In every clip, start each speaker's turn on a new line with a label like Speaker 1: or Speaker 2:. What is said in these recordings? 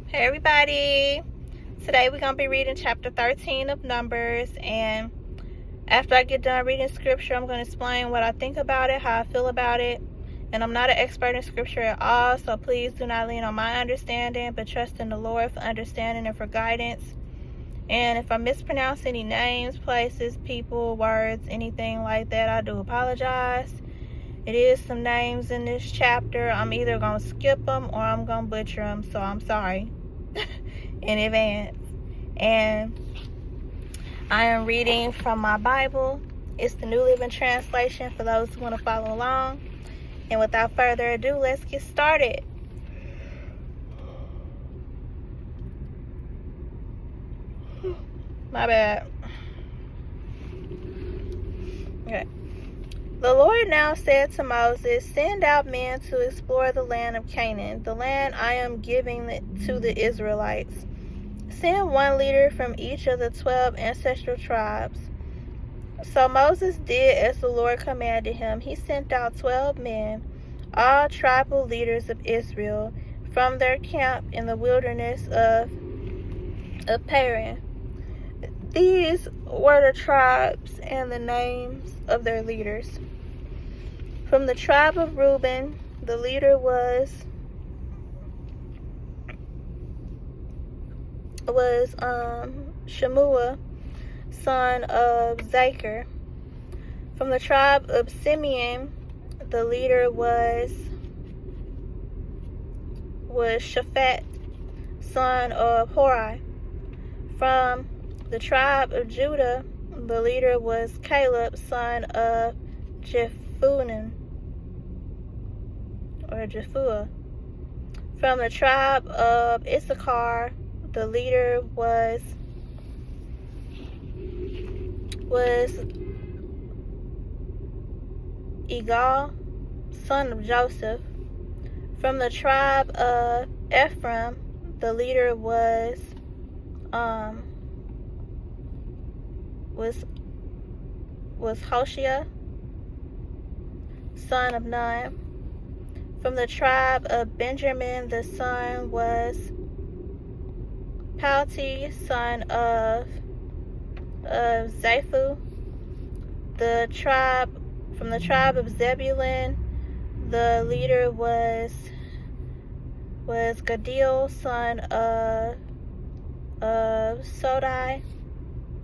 Speaker 1: Hey everybody, today we're going to be reading chapter 13 of Numbers, and after I get done reading scripture, I'm going to explain what I think about it, how I feel about it. And I'm not an expert in scripture at all, so please do not lean on my understanding, but trust in the Lord for understanding and for guidance. And if I mispronounce any names, places, people, words, anything like that, I do apologize. It is some names in this chapter. I'm either going to skip them or I'm going to butcher them, so I'm sorry in advance. And I am reading from my Bible. It's the New Living Translation for those who want to follow along. And without further ado, let's get started. My bad. Okay. The Lord now said to Moses, "Send out men to explore the land of Canaan, the land I am giving to the Israelites. Send one leader from each of the 12 ancestral tribes." So Moses did as the Lord commanded him. He sent out 12 men, all tribal leaders of Israel, from their camp in the wilderness of Paran. These were the tribes and the names of their leaders. From the tribe of Reuben, the leader was Shemua, son of Zachar. From the tribe of Simeon, the leader was Shaphat, son of Hori. From the tribe of Judah, the leader was Caleb, son of Jephunneh, or Jephua. From the tribe of Issachar, the leader was Igal, son of Joseph. From the tribe of Ephraim, the leader was Hoshea, son of Nun. From the tribe of Benjamin, the son was Palti, son of Zaphu. From the tribe of Zebulun, the leader was Gadil, son of Sodai.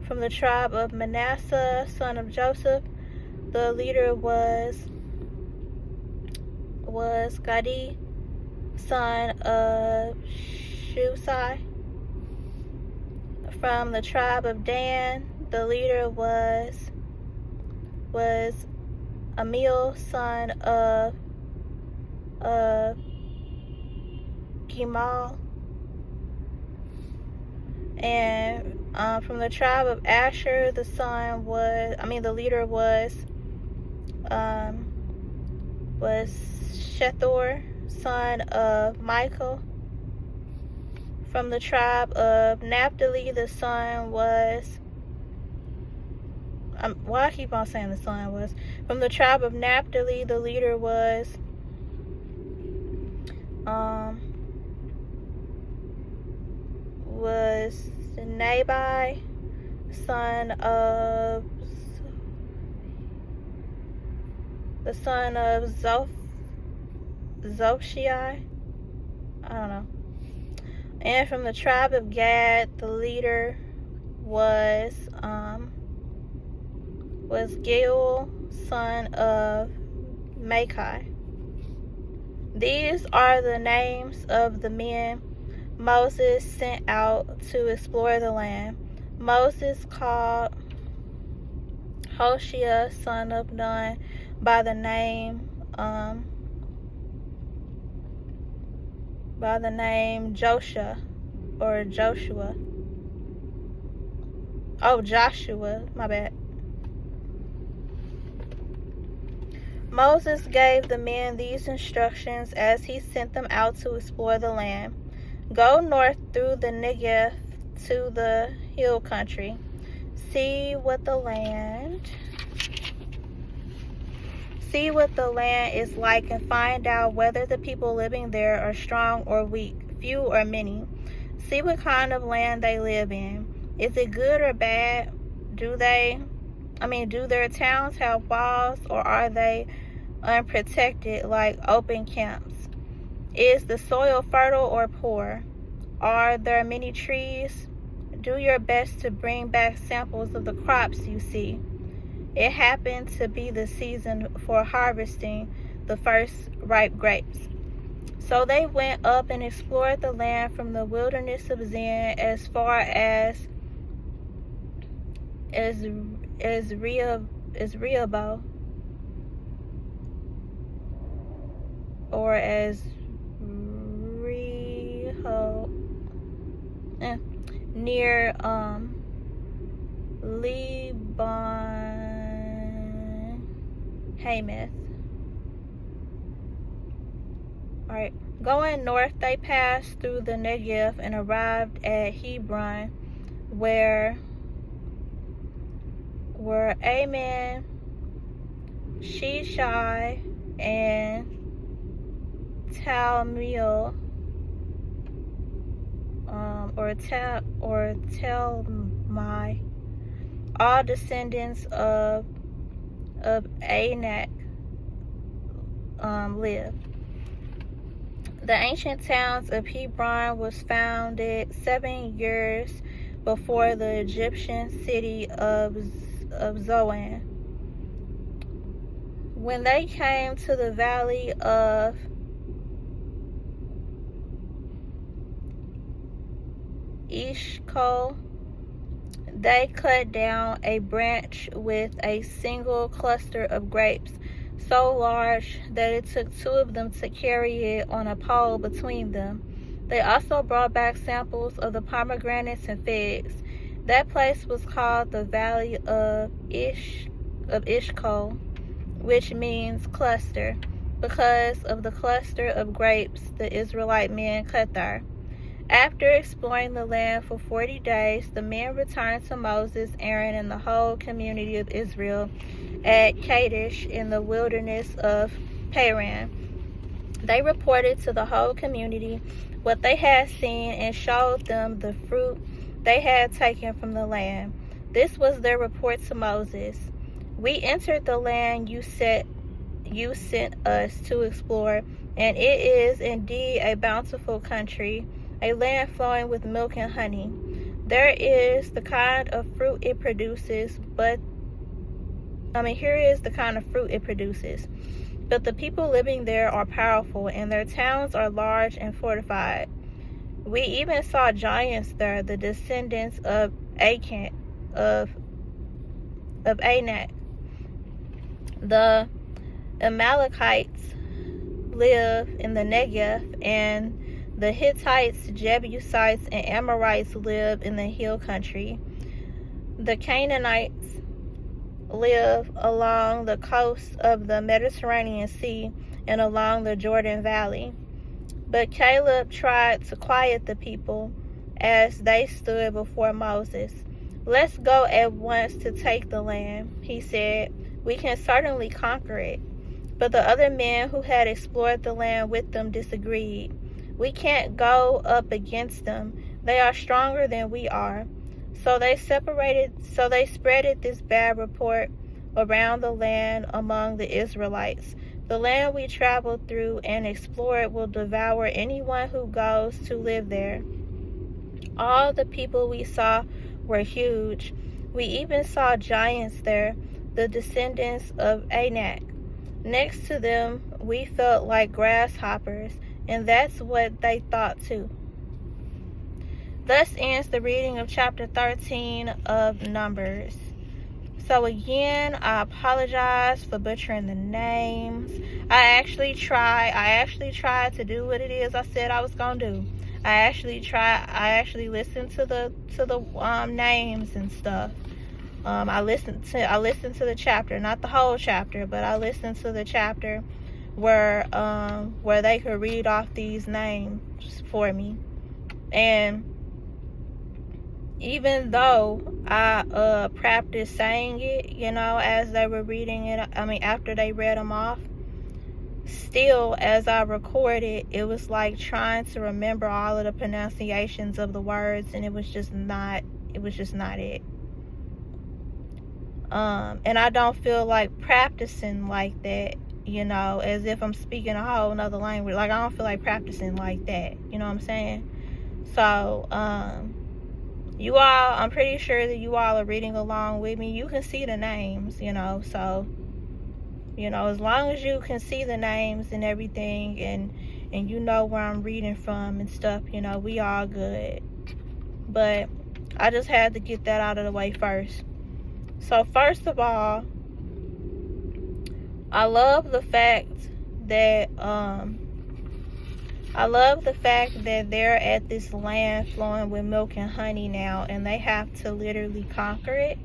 Speaker 1: From the tribe of Manasseh, son of Joseph, the leader was Gadi, son of Shusai. From the tribe of Dan, the leader was Amil, son of Gimal. And from the tribe of Asher, the leader was Shethor, son of Michael. From the tribe of Naphtali, the son was I keep on saying the son was. From the tribe of Naphtali, the leader was Nabai, son of Zophai. I don't know. And from the tribe of Gad, the leader was Gil, son of Machi. These are the names of the men Moses sent out to explore the land. Moses called Hoshea, son of Nun, by the name Joshua. Joshua, my bad. Moses gave the men these instructions as he sent them out to explore the land. Go north through the Negev to the hill country. See See what the land is like and find out whether the people living there are strong or weak, few or many. See what kind of land they live in. Is it good or bad? Do their towns have walls, or are they unprotected like open camps? Is the soil fertile or poor? Are there many trees? Do your best to bring back samples of the crops you see. It happened to be the season for harvesting the first ripe grapes. So they went up and explored the land from the wilderness of Zin as far as Rehoboth, or as Rehoboth, near Leban Hamath. Alright, going north, they passed through the Negev and arrived at Hebron, where were Aman, Shishai, and Talmiel, or Telmai, all descendants of Anak, lived. The ancient towns of Hebron was founded 7 years before the Egyptian city of Zoan. When they came to the valley of Eshcol, they cut down a branch with a single cluster of grapes, so large that it took 2 of them to carry it on a pole between them. They also brought back samples of the pomegranates and figs. That place was called the Valley of Eshcol, which means cluster, because of the cluster of grapes the Israelite men cut there. After exploring the land for 40 days, the men returned to Moses, Aaron, and the whole community of Israel at Kadesh in the wilderness of Paran. They reported to the whole community what they had seen and showed them the fruit they had taken from the land. This was their report to Moses. We entered the land you sent us to explore, and it is indeed a bountiful country, a land flowing with milk and honey. There is the kind of fruit it produces, here is the kind of fruit it produces. But the people living there are powerful, and their towns are large and fortified. We even saw giants there, the descendants of Anak. The Amalekites live in the Negev, and the Hittites, Jebusites, and Amorites live in the hill country. The Canaanites live along the coast of the Mediterranean Sea and along the Jordan Valley. But Caleb tried to quiet the people as they stood before Moses. Let's go at once to take the land, he said. We can certainly conquer it. But the other men who had explored the land with them disagreed. We can't go up against them. They are stronger than we are. So they spreaded this bad report around the land among the Israelites. The land we traveled through and explored will devour anyone who goes to live there. All the people we saw were huge. We even saw giants there, the descendants of Anak. Next to them, we felt like grasshoppers, and that's what they thought too. Thus ends the reading of chapter 13 of Numbers. So again, I apologize for butchering the names. I actually tried to do what it is I said I was gonna do. I actually listened to the names and stuff. I listened to the chapter, not the whole chapter, but I listened to the chapter where they could read off these names for me. And even though I practiced saying it, as they were reading it, after they read them off, still, as I recorded, it was like trying to remember all of the pronunciations of the words, and it was just not it. And I don't feel like practicing like that, as if I'm speaking a whole nother language. Like, I don't feel like practicing like that, you know what I'm saying? So, you all, I'm pretty sure that you all are reading along with me. You can see the names, so, as long as you can see the names and everything, and you know where I'm reading from and stuff, we all good. But I just had to get that out of the way first. So first of all, I love the fact that they're at this land flowing with milk and honey now, and they have to literally conquer it.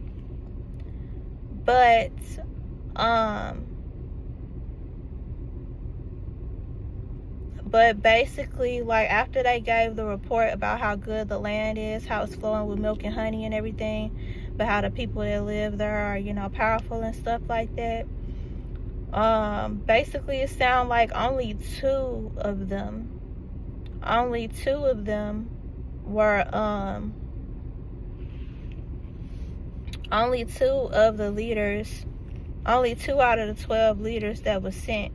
Speaker 1: But basically, like, after they gave the report about how good the land is, how it's flowing with milk and honey and everything, but how the people that live there are, powerful and stuff like that, basically it sounds like only two of them were only two of the leaders, only 2 out of the 12 leaders that was sent,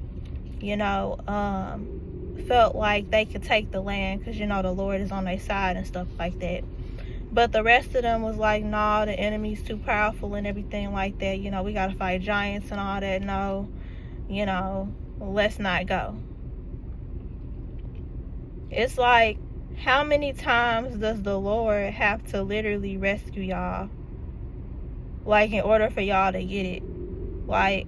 Speaker 1: felt like they could take the land because, the Lord is on their side and stuff like that. But the rest of them was like, nah, the enemy's too powerful and everything like that. We got to fight giants and all that. No, let's not go. It's like, how many times does the Lord have to literally rescue y'all? Like, in order for y'all to get it? Like,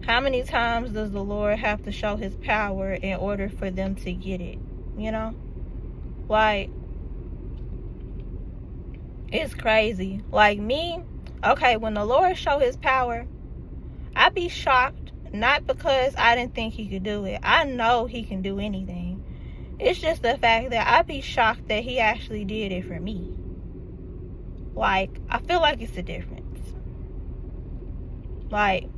Speaker 1: how many times does the Lord have to show his power in order for them to get it? Like, it's crazy. Like, me, okay, when the Lord show his power, I be shocked, not because I didn't think he could do it. I know he can do anything. It's just the fact that I be shocked that he actually did it for me. Like, I feel like it's a difference. Like,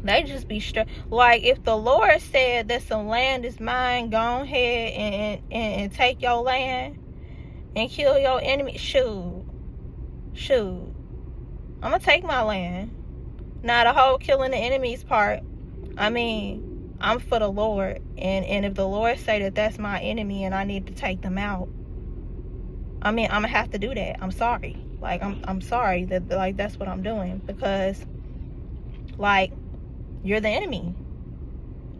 Speaker 1: they just be like, if the Lord said that some land is mine, go ahead and take your land and kill your enemy, shoot, I'm gonna take my land. Now, the whole killing the enemies part, I'm for the Lord, and if the Lord say that that's my enemy and I need to take them out, I'm gonna have to do that. I'm sorry. Like, I'm sorry that, like, that's what I'm doing, because, like, you're the enemy.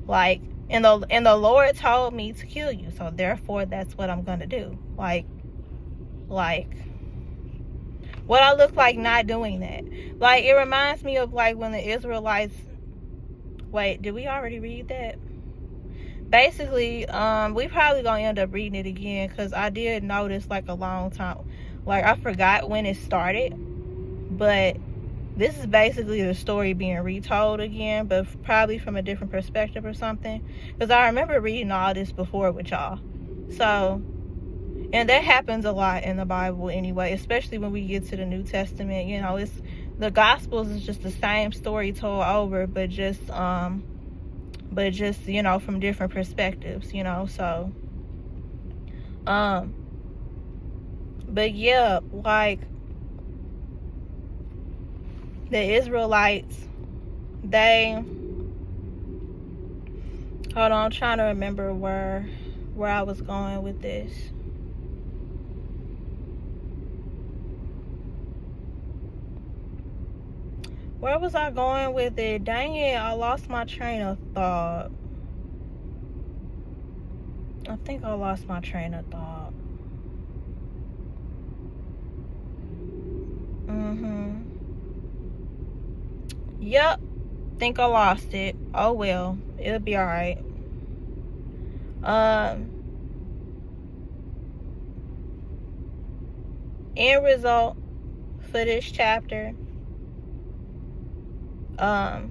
Speaker 1: Like, and the Lord told me to kill you, so therefore that's what I'm gonna do. Like, what I look like not doing that? Like, it reminds me of, like, when the Israelites, wait, did we already read that? Basically, we probably gonna end up reading it again, because I did notice, like, a long time, like, I forgot when it started, but this is basically the story being retold again, but probably from a different perspective or something, because I remember reading all this before with y'all. So, and that happens a lot in the Bible anyway, especially when we get to the New Testament. It's the Gospels is just the same story told over, but just from different perspectives, so but yeah, like, the Israelites, hold on, I'm trying to remember where I was going with this. Where was I going with it? Dang it, I lost my train of thought. I think I lost my train of thought. Yep, think I lost it. Oh well, it'll be alright. End result for this chapter, I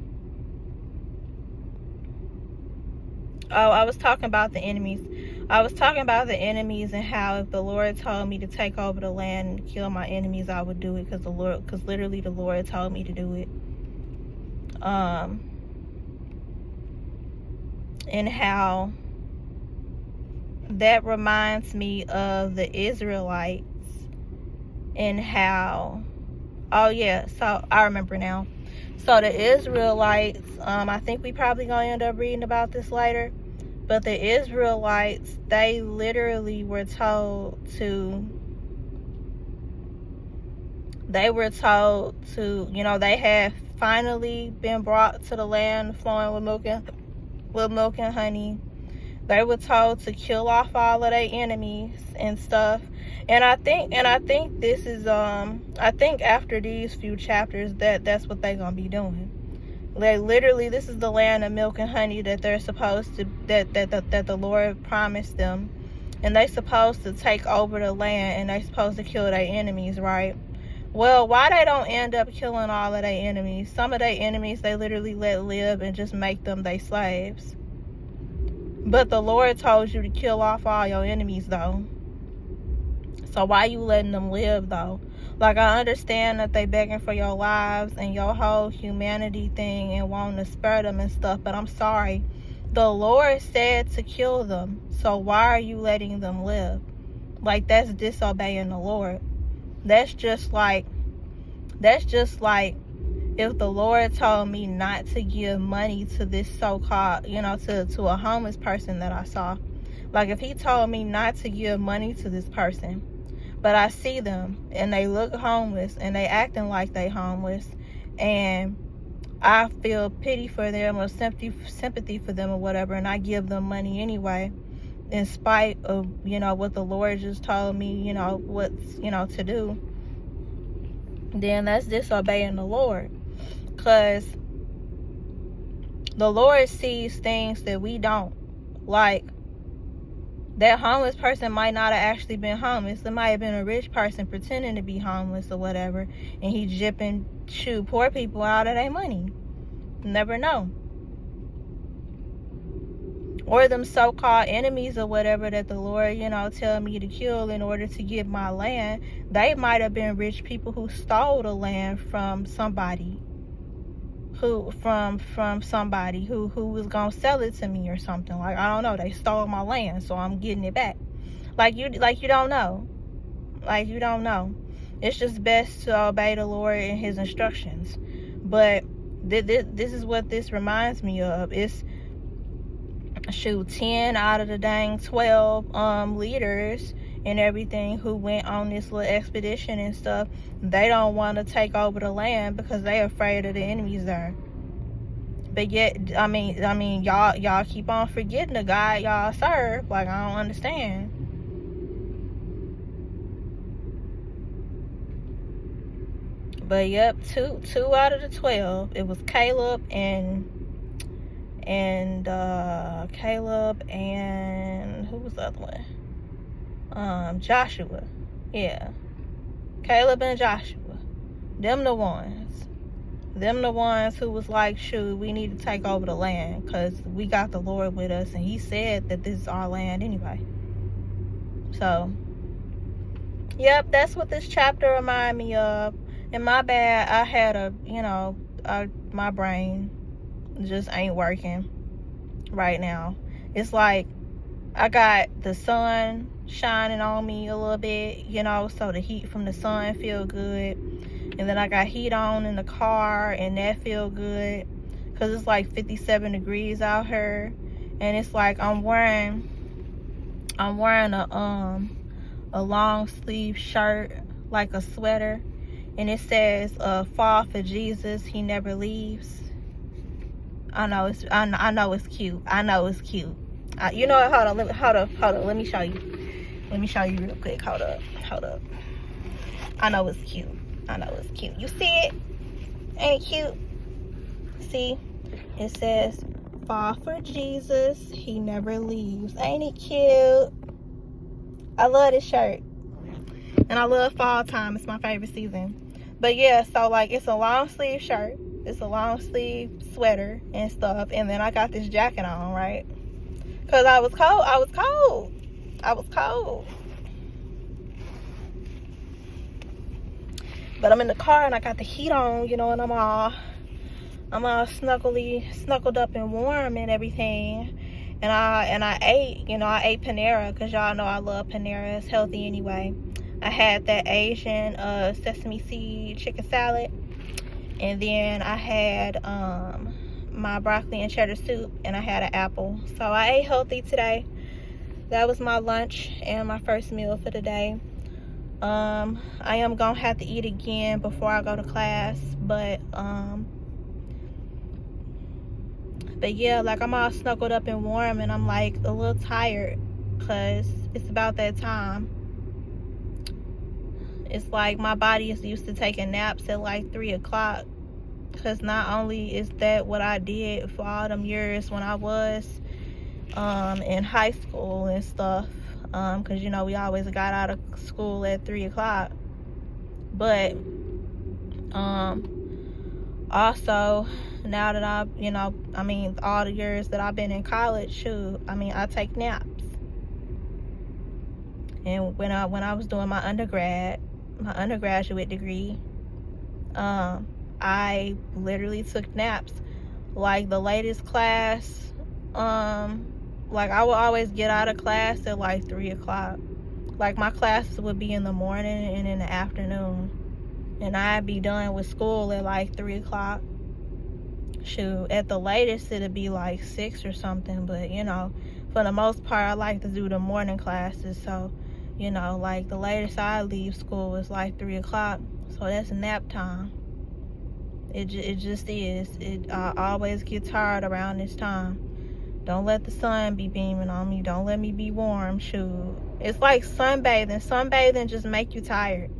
Speaker 1: was talking about the enemies. I was talking about the enemies and how if the Lord told me to take over the land and kill my enemies, I would do it because literally the Lord told me to do it. And how that reminds me of the Israelites and how, oh yeah, so I remember now. So the Israelites, I think we probably gonna end up reading about this later, but the Israelites, they literally were told to, you know, they had finally been brought to the land flowing with milk and honey. They were told to kill off all of their enemies and stuff. And I think this is I think after these few chapters that's what they're gonna be doing. Like literally, this is the land of milk and honey that they're supposed to that the Lord promised them, and they supposed to take over the land, and they supposed to kill their enemies, right? Well, why they don't end up killing all of their enemies? Some of their enemies they literally let live and just make them their slaves. But the Lord told you to kill off all your enemies, though. So why you letting them live, though? Like, I understand that they begging for your lives and your whole humanity thing and wanting to spare them and stuff, but I'm sorry. The Lord said to kill them. So why are you letting them live? Like, that's disobeying the Lord. That's just like if the Lord told me not to give money to this so-called, you know, to a homeless person that I saw. Like, if he told me not to give money to this person, but I see them and they look homeless and they acting like they homeless, and I feel pity for them or sympathy for them or whatever, and I give them money anyway, in spite of, you know, what the Lord just told me, you know, what's, you know, to do, then that's disobeying the Lord. Because the Lord sees things that we don't. Like, that homeless person might not have actually been homeless. It might have been a rich person pretending to be homeless or whatever, and he jipping poor people out of their money. Never know. Or them so-called enemies or whatever that the Lord, you know, tell me to kill in order to get my land. They might have been rich people who stole the land from somebody. From somebody who was gonna sell it to me or something. Like, I don't know, they stole my land, so I'm getting it back. Like you don't know. Like, you don't know. It's just best to obey the Lord and his instructions. But this is what this reminds me of. It's 10 out of the dang 12 leaders and everything who went on this little expedition and stuff, they don't want to take over the land because they're afraid of the enemies there. But yet, I mean, y'all keep on forgetting the God y'all serve. Like, I don't understand. But yep, two out of the 12. It was Caleb and who was the other one? Joshua. Yeah, Caleb and Joshua. Them the ones who was like, shoot, we need to take over the land because we got the Lord with us, and he said that this is our land anyway. So yep, that's what this chapter reminded me of. And my bad, I had my brain just ain't working right now. It's like I got the sun shining on me a little bit, you know, so the heat from the sun feel good. And then I got heat on in the car, and that feel good because it's like 57 degrees out here. And it's like I'm wearing a long sleeve shirt, like a sweater, and it says fall for Jesus, he never leaves. I know it's cute. You know what? Hold up. Let me show you real quick. Hold up. I know it's cute. You see it? Ain't it cute? See? It says, fall for Jesus, he never leaves. Ain't it cute? I love this shirt. And I love fall time. It's my favorite season. But yeah, so like, it's a long sleeve shirt. It's a long sleeve sweater and stuff. And then I got this jacket on, right? Because I was cold. I was cold. But I'm in the car and I got the heat on, you know, and I'm all snuggled up and warm and everything. And I ate, you know, I ate Panera, because y'all know I love Panera. It's healthy anyway. I had that Asian sesame seed chicken salad, and then I had my broccoli and cheddar soup, and I had an apple. So I ate healthy today. That was my lunch and my first meal for the day. I am gonna have to eat again before I go to class, but yeah, like, I'm all snuggled up and warm, and I'm like a little tired because it's about that time. It's like my body is used to taking naps at like 3 o'clock, because not only is that what I did for all them years when I was in high school and stuff, because, you know, we always got out of school at 3 o'clock, but also, now that I, you know, I mean, all the years that I've been in college, shoot, I mean, I take naps. And when I was doing my undergraduate degree, I literally took naps. Like, the latest class, like, I would always get out of class at like 3 o'clock. Like, my classes would be in the morning and in the afternoon, and I'd be done with school at like 3 o'clock. Shoot, at the latest it'd be like 6 or something, but, you know, for the most part I like to do the morning classes. So, you know, like, the latest I leave school is like 3 o'clock, so that's nap time. It just is. I always get tired around this time. Don't let the sun be beaming on me. Don't let me be warm. Shoot, it's like sunbathing just make you tired.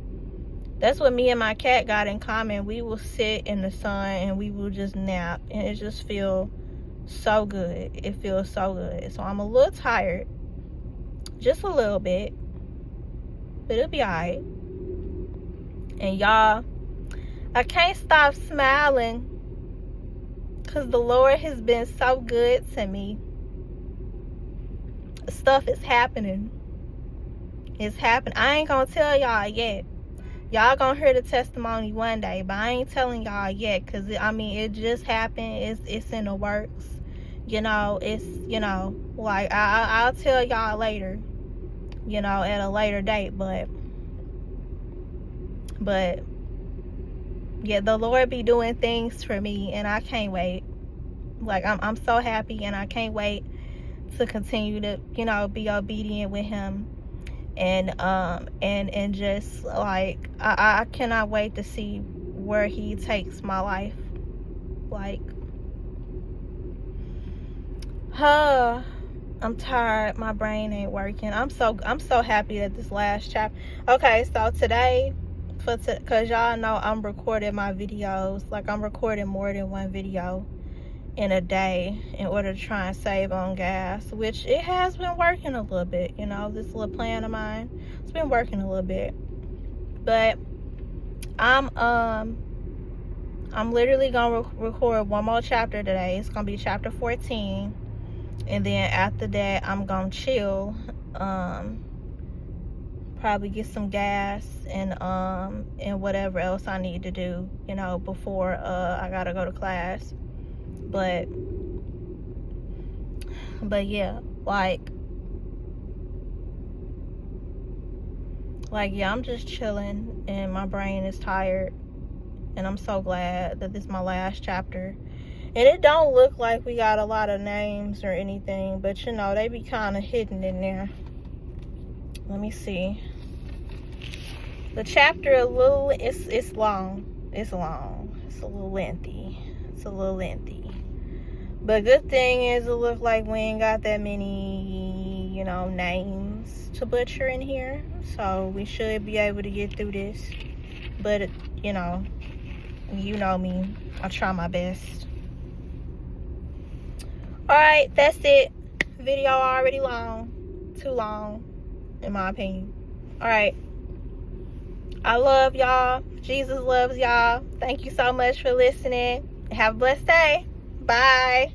Speaker 1: That's what me and my cat got in common. We will sit in the sun and we will just nap, and it just feels so good. It feels so good. So I'm a little tired, just a little bit, but it'll be all right. And y'all, I can't stop smiling because the Lord has been so good to me. Stuff is happening. It's happening. I ain't gonna tell y'all yet. Y'all gonna hear the testimony one day, but I ain't telling y'all yet, because, I mean, it just happened. It's in the works. You know, it's, you know, like, I'll tell y'all later, you know, at a later date, but yeah, the Lord be doing things for me, and I can't wait. Like, I'm so happy, and I can't wait to continue to, you know, be obedient with him. And just, like, I cannot wait to see where he takes my life. Like, I'm tired. My brain ain't working. I'm so happy that this last chapter. Okay, so today, because y'all know I'm recording my videos. Like, I'm recording more than one video in a day in order to try and save on gas, which it has been working a little bit. You know, this little plan of mine, it's been working a little bit. But I'm literally gonna record one more chapter today. It's gonna be chapter 14, and then after that I'm gonna chill, probably get some gas and whatever else I need to do, you know, before I gotta go to class. But yeah, like yeah, I'm just chilling, and my brain is tired, and I'm so glad that this is my last chapter. And it don't look like we got a lot of names or anything, but, you know, they be kind of hidden in there. Let me see. The chapter it's long. It's long. It's a little lengthy. But good thing is, it looks like we ain't got that many, you know, names to butcher in here. So we should be able to get through this. But, you know me. I try my best. Alright, that's it. Video already long. Too long, in my opinion. Alright. I love y'all. Jesus loves y'all. Thank you so much for listening. Have a blessed day. Bye.